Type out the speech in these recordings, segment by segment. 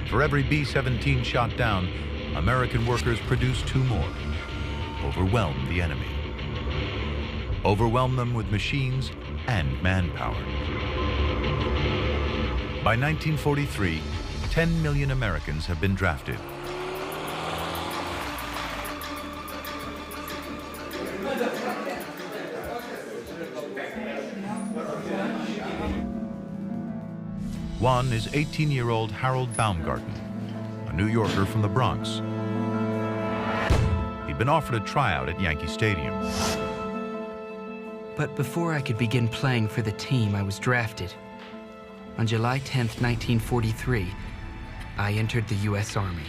For every B-17 shot down, American workers produced 2 more. Overwhelm the enemy. Overwhelm them with machines and manpower. By 1943, 10 million Americans have been drafted. One is 18-year-old Harold Baumgarten, a New Yorker from the Bronx. He'd been offered a tryout at Yankee Stadium. But before I could begin playing for the team, I was drafted. On July 10th, 1943, I entered the U.S. Army.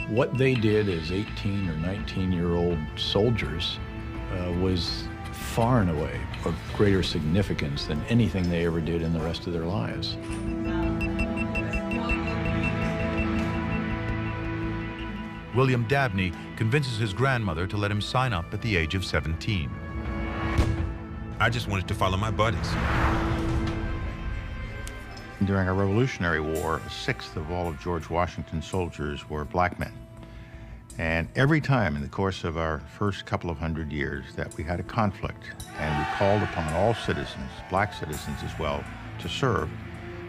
What they did as 18 or 19-year-old soldiers was far and away of greater significance than anything they ever did in the rest of their lives. William Dabney convinces his grandmother to let him sign up at the age of 17. I just wanted to follow my buddies. During our Revolutionary War, 1/6 of all of George Washington's soldiers were black men. And every time in the course of our first couple of 100 years that we had a conflict and we called upon all citizens, black citizens as well, to serve,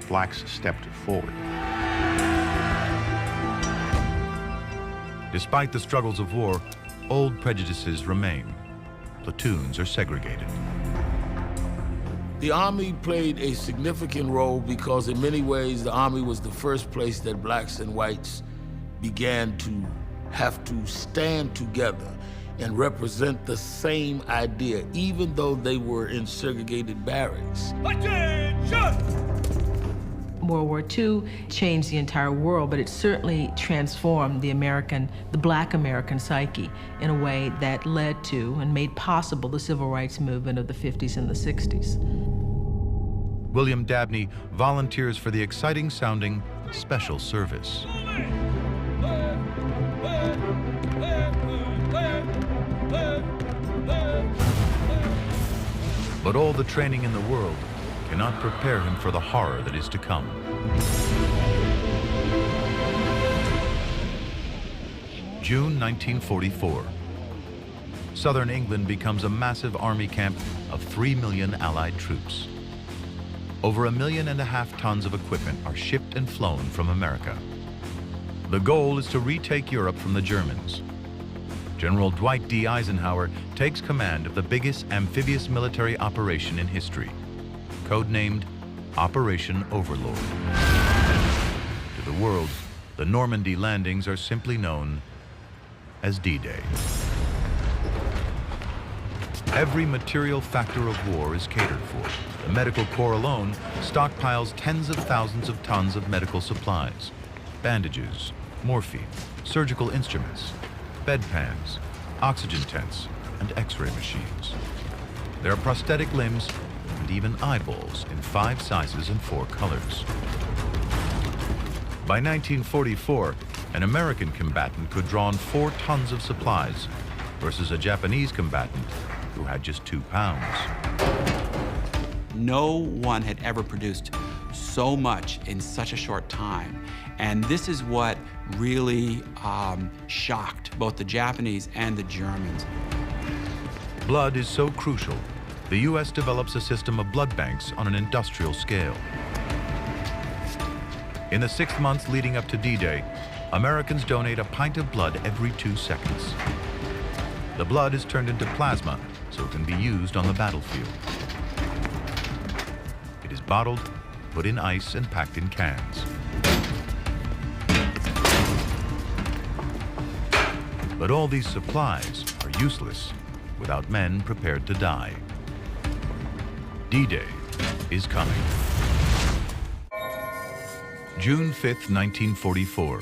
blacks stepped forward. Despite the struggles of war, old prejudices remain. Platoons are segregated. The Army played a significant role because in many ways the Army was the first place that blacks and whites began to have to stand together and represent the same idea, even though they were in segregated barracks. World War II changed the entire world, but it certainly transformed the black American psyche in a way that led to and made possible the civil rights movement of the 50s and the 60s. William Dabney volunteers for the exciting-sounding Special Service. But all the training in the world cannot prepare him for the horror that is to come. June 1944. Southern England becomes a massive army camp of 3 million Allied troops. Over 1.5 million tons of equipment are shipped and flown from America. The goal is to retake Europe from the Germans. General Dwight D. Eisenhower takes command of the biggest amphibious military operation in history, codenamed Operation Overlord. To the world, the Normandy landings are simply known as D-Day. Every material factor of war is catered for. The Medical Corps alone stockpiles tens of thousands of tons of medical supplies, bandages, morphine, surgical instruments, bedpans, oxygen tents, and X-ray machines. There are prosthetic limbs and even eyeballs in 5 sizes and 4 colors. By 1944, an American combatant could draw on 4 tons of supplies versus a Japanese combatant who had just 2 pounds. No one had ever produced so much in such a short time. And this is what really shocked both the Japanese and the Germans. Blood is so crucial, the U.S. develops a system of blood banks on an industrial scale. In the 6 months leading up to D-Day, Americans donate a pint of blood every 2 seconds. The blood is turned into plasma so it can be used on the battlefield. It is bottled, put in ice, and packed in cans. But all these supplies are useless without men prepared to die. D-Day is coming. June 5th, 1944.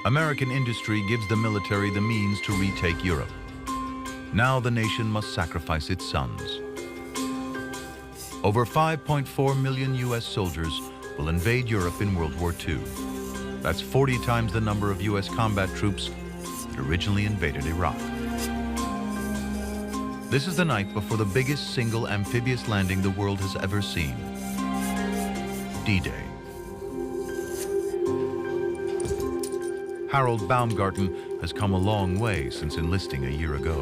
American industry gives the military the means to retake Europe. Now the nation must sacrifice its sons. Over 5.4 million U.S. soldiers will invade Europe in World War II. That's 40 times the number of U.S. combat troops that originally invaded Iraq. This is the night before the biggest single amphibious landing the world has ever seen. D-Day. Harold Baumgarten has come a long way since enlisting a year ago.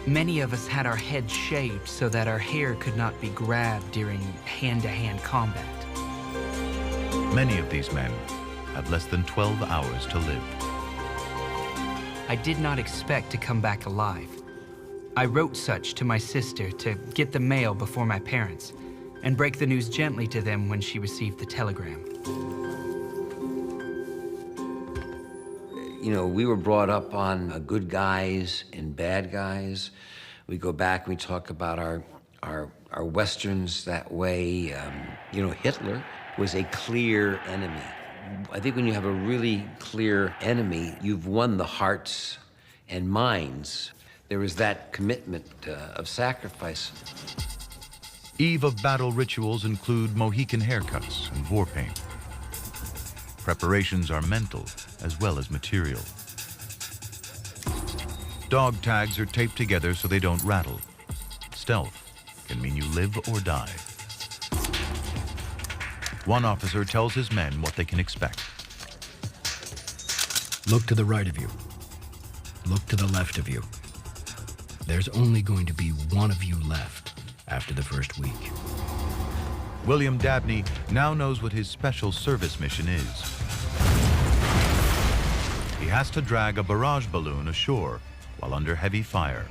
Many of us had our heads shaved so that our hair could not be grabbed during hand-to-hand combat. Many of these men have less than 12 hours to live. I did not expect to come back alive. I wrote such to my sister to get the mail before my parents and break the news gently to them when she received the telegram. You know, we were brought up on good guys and bad guys. We go back and we talk about our Westerns that way. You know, Hitler was a clear enemy. I think when you have a really clear enemy, you've won the hearts and minds. There was that commitment of sacrifice. Eve of battle rituals include Mohican haircuts and war paint. Preparations are mental as well as material. Dog tags are taped together so they don't rattle. Stealth can mean you live or die. One officer tells his men what they can expect. Look to the right of you. Look to the left of you. There's only going to be one of you left after the first week. William Dabney now knows what his special service mission is. He has to drag a barrage balloon ashore while under heavy fire.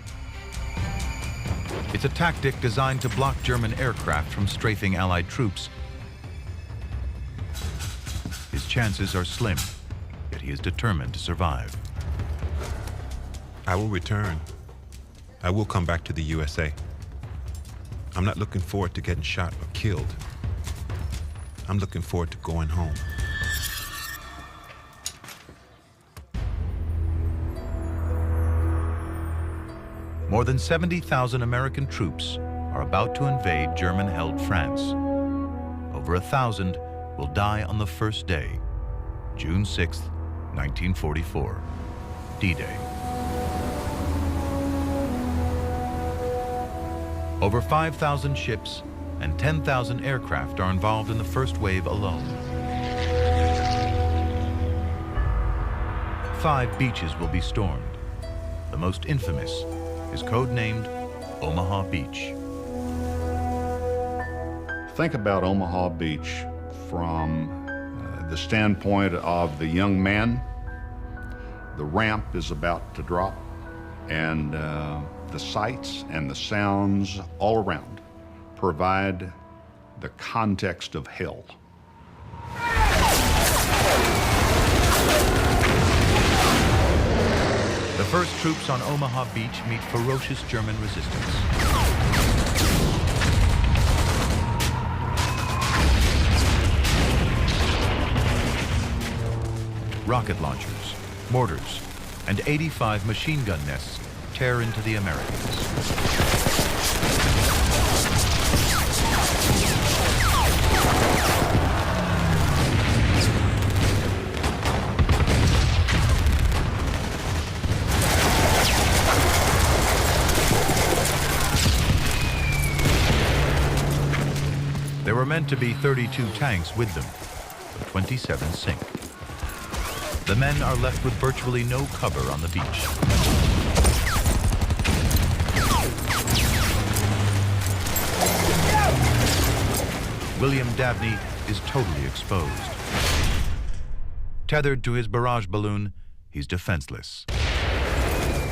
It's a tactic designed to block German aircraft from strafing Allied troops. His chances are slim, yet he is determined to survive. I will return. I will come back to the USA. I'm not looking forward to getting shot or killed. I'm looking forward to going home. More than 70,000 American troops are about to invade German-held France. Over 1,000 will die on the first day, June 6, 1944, D-Day. Over 5,000 ships and 10,000 aircraft are involved in the first wave alone. 5 beaches will be stormed. The most infamous is codenamed Omaha Beach. Think about Omaha Beach from the standpoint of the young man. The ramp is about to drop, and the sights and the sounds all around provide the context of hell. The first troops on Omaha Beach meet ferocious German resistance. Rocket launchers, mortars, and 85 machine gun nests tear into the Americans. There were meant to be 32 tanks with them, but 27 sink. The men are left with virtually no cover on the beach. William Dabney is totally exposed. Tethered to his barrage balloon, he's defenseless.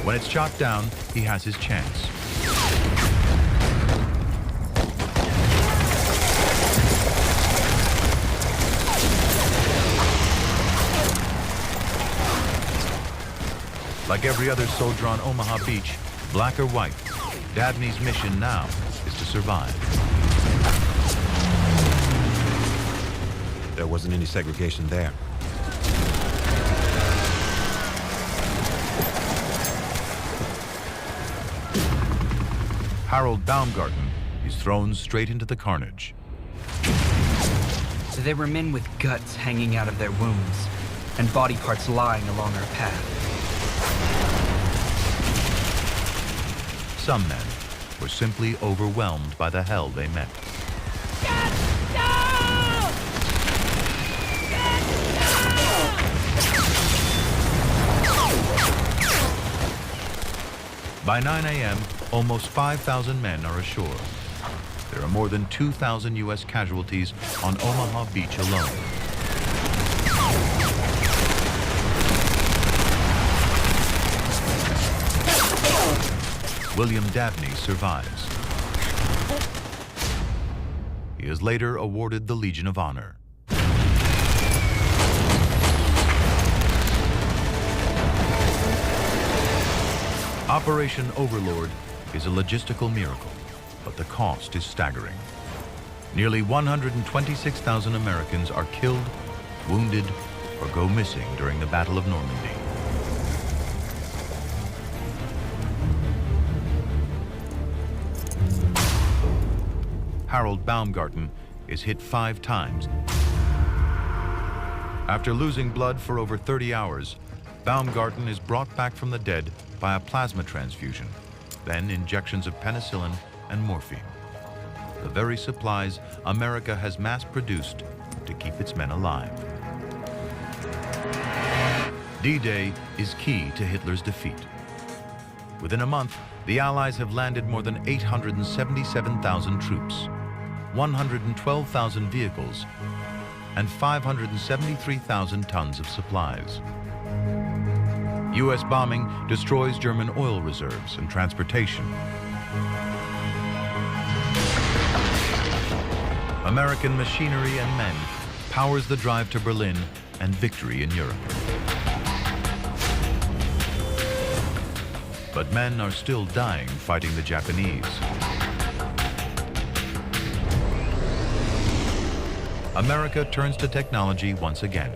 When it's shot down, he has his chance. Like every other soldier on Omaha Beach, black or white, Dabney's mission now is to survive. There wasn't any segregation there. Harold Baumgarten is thrown straight into the carnage. There were men with guts hanging out of their wounds and body parts lying along our path. Some men were simply overwhelmed by the hell they met. By 9 a.m., almost 5,000 men are ashore. There are more than 2,000 U.S. casualties on Omaha Beach alone. William Dabney survives. He is later awarded the Legion of Honor. Operation Overlord is a logistical miracle, but the cost is staggering. Nearly 126,000 Americans are killed, wounded, or go missing during the Battle of Normandy. Harold Baumgarten is hit 5 times. After losing blood for over 30 hours, Baumgarten is brought back from the dead by a plasma transfusion, then injections of penicillin and morphine, the very supplies America has mass-produced to keep its men alive. D-Day is key to Hitler's defeat. Within a month, the Allies have landed more than 877,000 troops, 112,000 vehicles, and 573,000 tons of supplies. U.S. bombing destroys German oil reserves and transportation. American machinery and men powers the drive to Berlin and victory in Europe. But men are still dying fighting the Japanese. America turns to technology once again.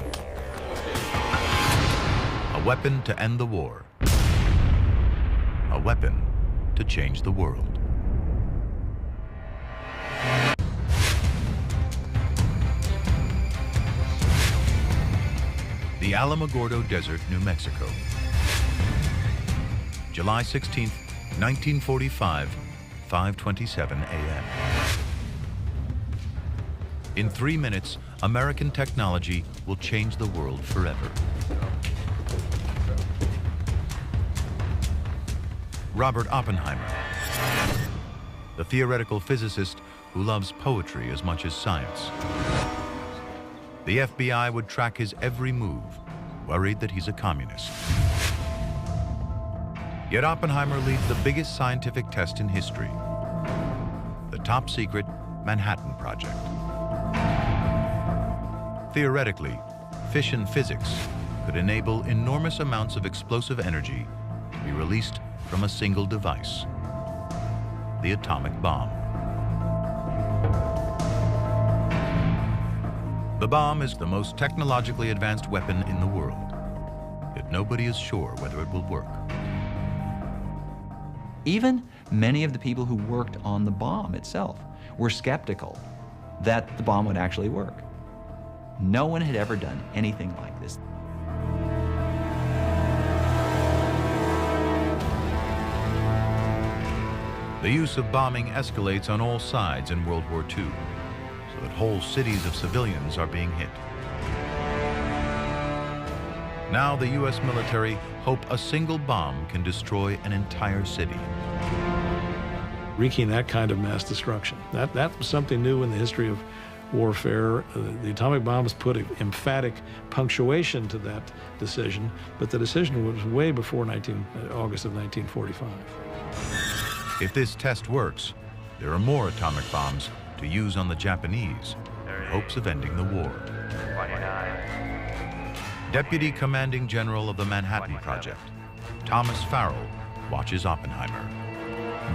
A weapon to end the war. A weapon to change the world. The Alamogordo Desert, New Mexico. July 16, 1945, 5:27 a.m. In 3 minutes, American technology will change the world forever. Robert Oppenheimer, the theoretical physicist who loves poetry as much as science. The FBI would track his every move, worried that he's a communist. Yet Oppenheimer leads the biggest scientific test in history, the top-secret Manhattan Project. Theoretically, fission physics could enable enormous amounts of explosive energy to be released from a single device, the atomic bomb. The bomb is the most technologically advanced weapon in the world, yet nobody is sure whether it will work. Even many of the people who worked on the bomb itself were skeptical that the bomb would actually work. No one had ever done anything like this. The use of bombing escalates on all sides in World War II, so that whole cities of civilians are being hit. Now the U.S. military hope a single bomb can destroy an entire city. Wreaking that kind of mass destruction. That was something new in the history of warfare. The atomic bomb has put an emphatic punctuation to that decision, but the decision was way before August of 1945. If this test works, there are more atomic bombs to use on the Japanese in hopes of ending the war. 29. Deputy Commanding General of the Manhattan Project, Thomas Farrell, watches Oppenheimer.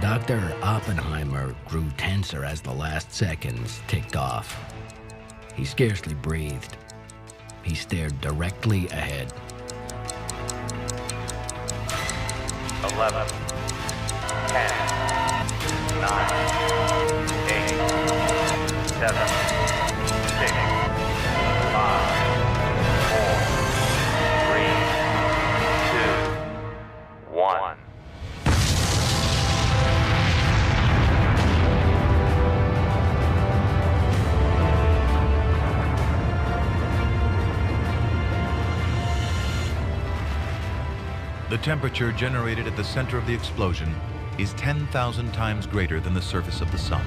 Dr. Oppenheimer grew tenser as the last seconds ticked off. He scarcely breathed. He stared directly ahead. 11, 10, 9, 8, 7, 6, 5, 4, 3, 2, 1. The temperature generated at the center of the explosion is 10,000 times greater than the surface of the sun.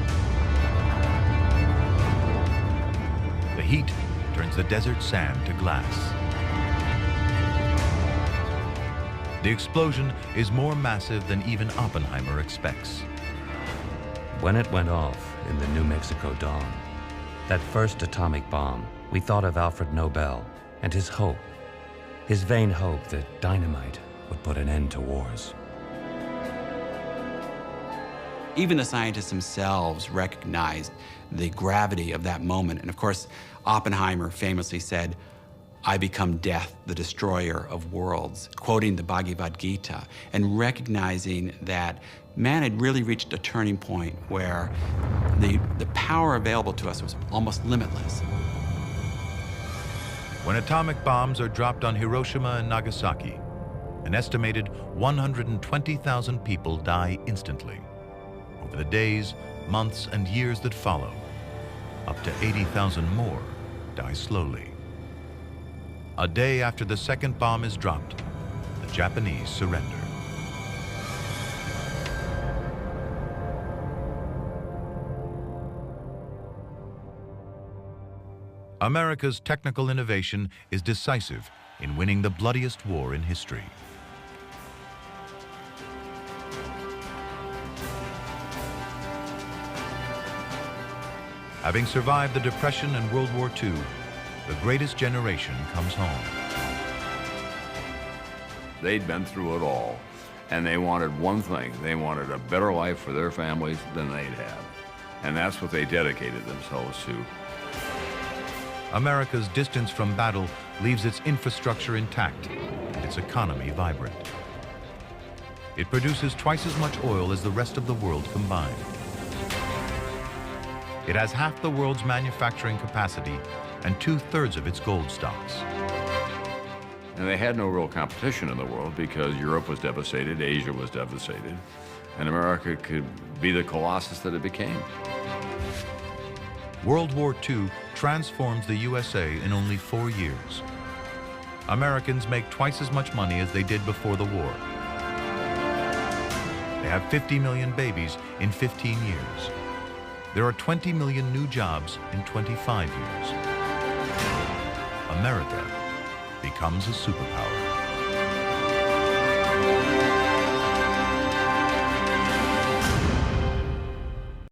The heat turns the desert sand to glass. The explosion is more massive than even Oppenheimer expects. When it went off in the New Mexico dawn, that first atomic bomb, we thought of Alfred Nobel and his hope, his vain hope that dynamite would put an end to wars. Even the scientists themselves recognized the gravity of that moment. And of course, Oppenheimer famously said, "I become death, the destroyer of worlds," quoting the Bhagavad Gita, and recognizing that man had really reached a turning point where the power available to us was almost limitless. When atomic bombs are dropped on Hiroshima and Nagasaki, an estimated 120,000 people die instantly. Over the days, months, and years that follow, up to 80,000 more die slowly. A day after the second bomb is dropped, the Japanese surrender. America's technical innovation is decisive in winning the bloodiest war in history. Having survived the Depression and World War II, the greatest generation comes home. They'd been through it all, and they wanted one thing. They wanted a better life for their families than they'd had. And that's what they dedicated themselves to. America's distance from battle leaves its infrastructure intact and its economy vibrant. It produces twice as much oil as the rest of the world combined. It has half the world's manufacturing capacity and 2/3 of its gold stocks. And they had no real competition in the world because Europe was devastated, Asia was devastated, and America could be the colossus that it became. World War II transforms the USA in only 4 years. Americans make twice as much money as they did before the war. They have 50 million babies in 15 years. There are 20 million new jobs in 25 years. America becomes a superpower.